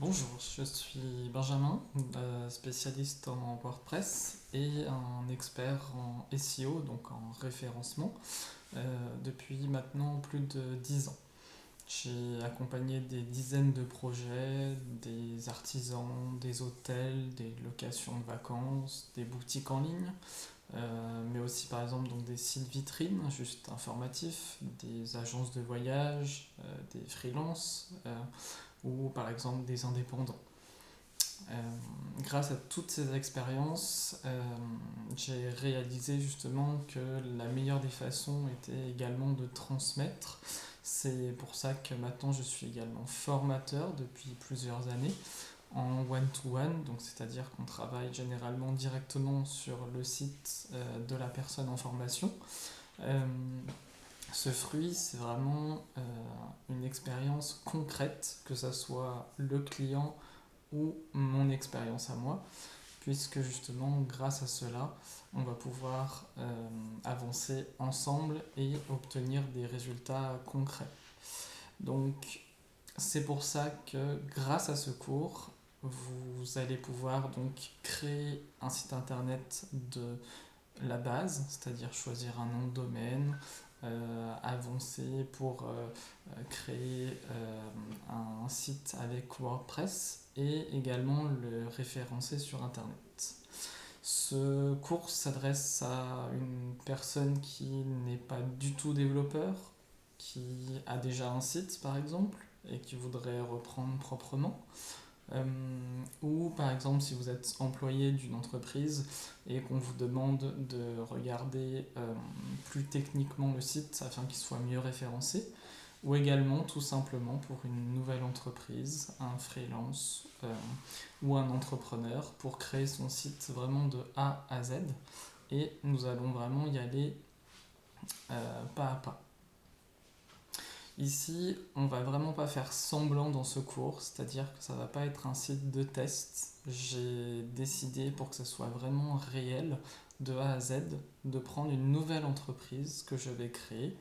Bonjour, je suis Benjamin, spécialiste en WordPress et un expert en SEO, donc en référencement, depuis maintenant plus de 10 ans. J'ai accompagné des dizaines de projets, des artisans, des hôtels, des locations de vacances, des boutiques en ligne, mais aussi par exemple donc des sites vitrines juste informatifs, des agences de voyage, des freelances ou par exemple des indépendants. Euh, Grâce à toutes ces expériences, j'ai réalisé justement que la meilleure des façons était également de transmettre. C'est pour ça que maintenant je suis également formateur depuis plusieurs années en one-to-one, donc c'est-à-dire qu'on travaille généralement directement sur le site de la personne en formation. Euh, Ce fruit, c'est vraiment une expérience concrète, que ce soit le client ou mon expérience à moi, puisque justement grâce à cela, on va pouvoir avancer ensemble et obtenir des résultats concrets. Donc c'est pour ça que grâce à ce cours, vous allez pouvoir donc créer un site internet de la base, c'est-à-dire choisir un nom de domaine, avancer pour créer un site avec WordPress et également le référencer sur Internet. Ce cours s'adresse à une personne qui n'est pas du tout développeur, qui a déjà un site par exemple et qui voudrait reprendre proprement. Ou par exemple si vous êtes employé d'une entreprise et qu'on vous demande de regarder plus techniquement le site afin qu'il soit mieux référencé, ou également tout simplement pour une nouvelle entreprise, un freelance ou un entrepreneur pour créer son site vraiment de A à Z, et nous allons vraiment y aller pas à pas. Ici, on va vraiment pas faire semblant dans ce cours, c'est-à-dire que ça va pas être un site de test. J'ai décidé pour que ce soit vraiment réel, de A à Z, de prendre une nouvelle entreprise que je vais créer,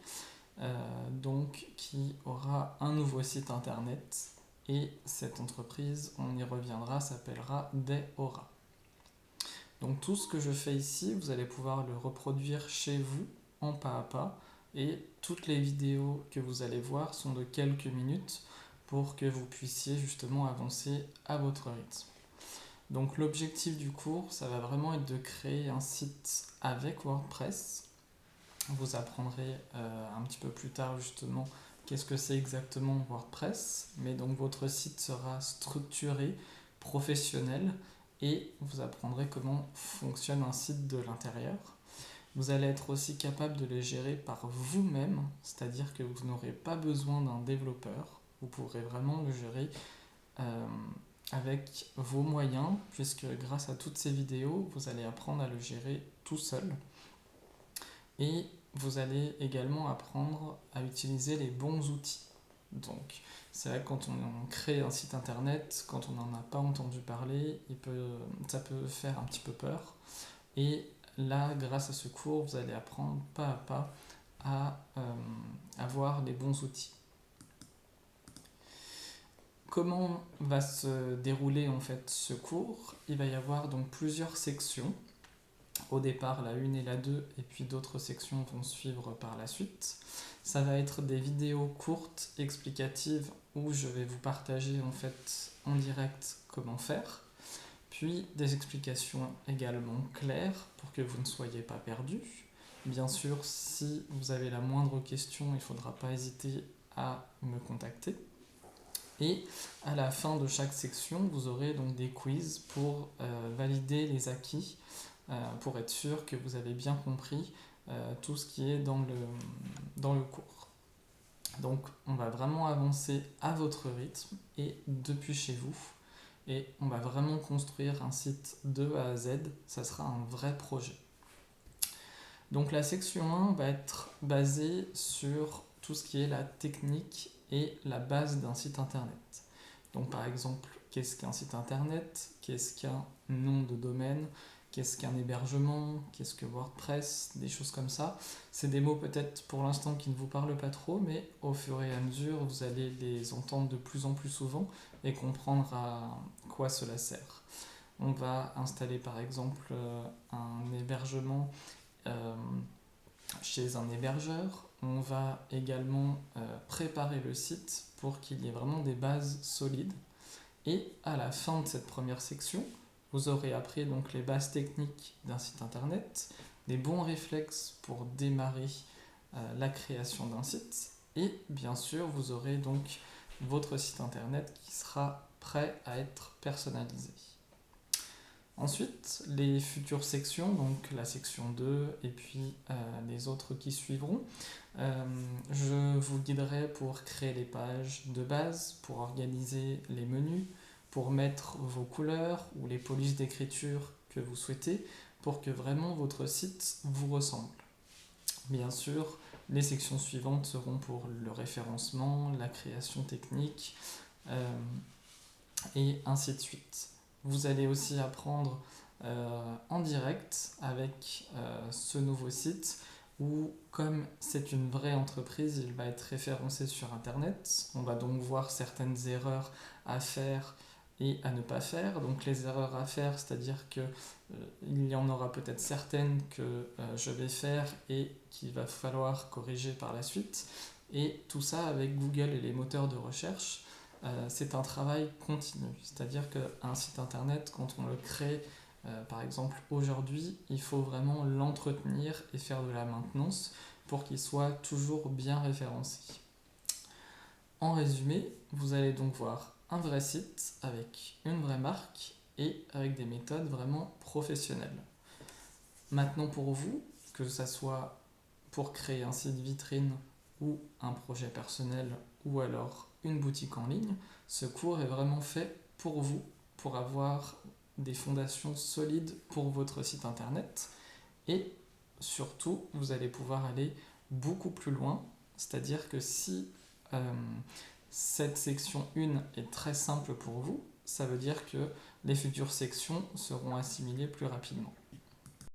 donc qui aura un nouveau site internet. Et cette entreprise, on y reviendra, s'appellera Deora. Donc tout ce que je fais ici, vous allez pouvoir le reproduire chez vous en pas à pas. Et toutes les vidéos que vous allez voir sont de quelques minutes pour que vous puissiez justement avancer à votre rythme. Donc l'objectif du cours, ça va vraiment être de créer un site avec WordPress. Vous apprendrez un petit peu plus tard justement qu'est-ce que c'est exactement WordPress. Mais donc votre site sera structuré, professionnel, et vous apprendrez comment fonctionne un site de l'intérieur. Vous allez être aussi capable de les gérer par vous-même, c'est-à-dire que vous n'aurez pas besoin d'un développeur. Vous pourrez vraiment le gérer euh, avec vos moyens, puisque grâce à toutes ces vidéos, vous allez apprendre à le gérer tout seul. Et vous allez également apprendre à utiliser les bons outils. Donc, c'est vrai que quand on crée un site internet, quand on n'en a pas entendu parler, ça peut faire un petit peu peur. Et là, grâce à ce cours, vous allez apprendre pas à pas à avoir les bons outils. Comment va se dérouler en fait ce cours? Il va y avoir donc plusieurs sections. Au départ, la 1 et la 2, et puis d'autres sections vont suivre par la suite. Ça va être des vidéos courtes, explicatives, où je vais vous partager en fait en direct comment faire, puis des explications également claires pour que vous ne soyez pas perdus. Bien sûr, si vous avez la moindre question, il ne faudra pas hésiter à me contacter. Et à la fin de chaque section, vous aurez donc des quiz pour valider les acquis, pour être sûr que vous avez bien compris tout ce qui est dans le cours. Donc on va vraiment avancer à votre rythme et depuis chez vous. Et on va vraiment construire un site de A à Z. Ça sera un vrai projet. Donc la section 1 va être basée sur tout ce qui est la technique et la base d'un site internet. Donc par exemple, qu'est-ce qu'un site internet? Qu'est-ce qu'un nom de domaine? qu'est-ce qu'un hébergement, qu'est-ce que WordPress, des choses comme ça. C'est des mots peut-être pour l'instant qui ne vous parlent pas trop, mais au fur et à mesure, vous allez les entendre de plus en plus souvent et comprendre à quoi cela sert. On va installer par exemple un hébergement euh, chez un hébergeur. On va également préparer le site pour qu'il y ait vraiment des bases solides. Et à la fin de cette première section, vous aurez appris donc les bases techniques d'un site internet, des bons réflexes pour démarrer la création d'un site, et bien sûr vous aurez donc votre site internet qui sera prêt à être personnalisé. Ensuite, les futures sections, donc la section 2 et puis les autres qui suivront, je vous guiderai pour créer les pages de base, pour organiser les menus, pour mettre vos couleurs ou les polices d'écriture que vous souhaitez, pour que vraiment votre site vous ressemble. Bien sûr, les sections suivantes seront pour le référencement, la création technique et ainsi de suite. Vous allez aussi apprendre en direct avec ce nouveau site où, comme c'est une vraie entreprise, il va être référencé sur Internet. On va donc voir certaines erreurs à faire et à ne pas faire. Donc les erreurs à faire, c'est-à-dire que il y en aura peut-être certaines que je vais faire et qu'il va falloir corriger par la suite. Et tout ça avec Google et les moteurs de recherche. C'est un travail continu. C'est-à-dire qu'un site internet, quand on le crée, par exemple aujourd'hui, il faut vraiment l'entretenir et faire de la maintenance pour qu'il soit toujours bien référencé. En résumé, vous allez donc voir un vrai site avec une vraie marque et avec des méthodes vraiment professionnelles. Maintenant pour vous, que ce soit pour créer un site vitrine ou un projet personnel ou alors une boutique en ligne, ce cours est vraiment fait pour vous, pour avoir des fondations solides pour votre site internet et surtout vous allez pouvoir aller beaucoup plus loin, c'est-à-dire que si cette section 1 est très simple pour vous, ça veut dire que les futures sections seront assimilées plus rapidement.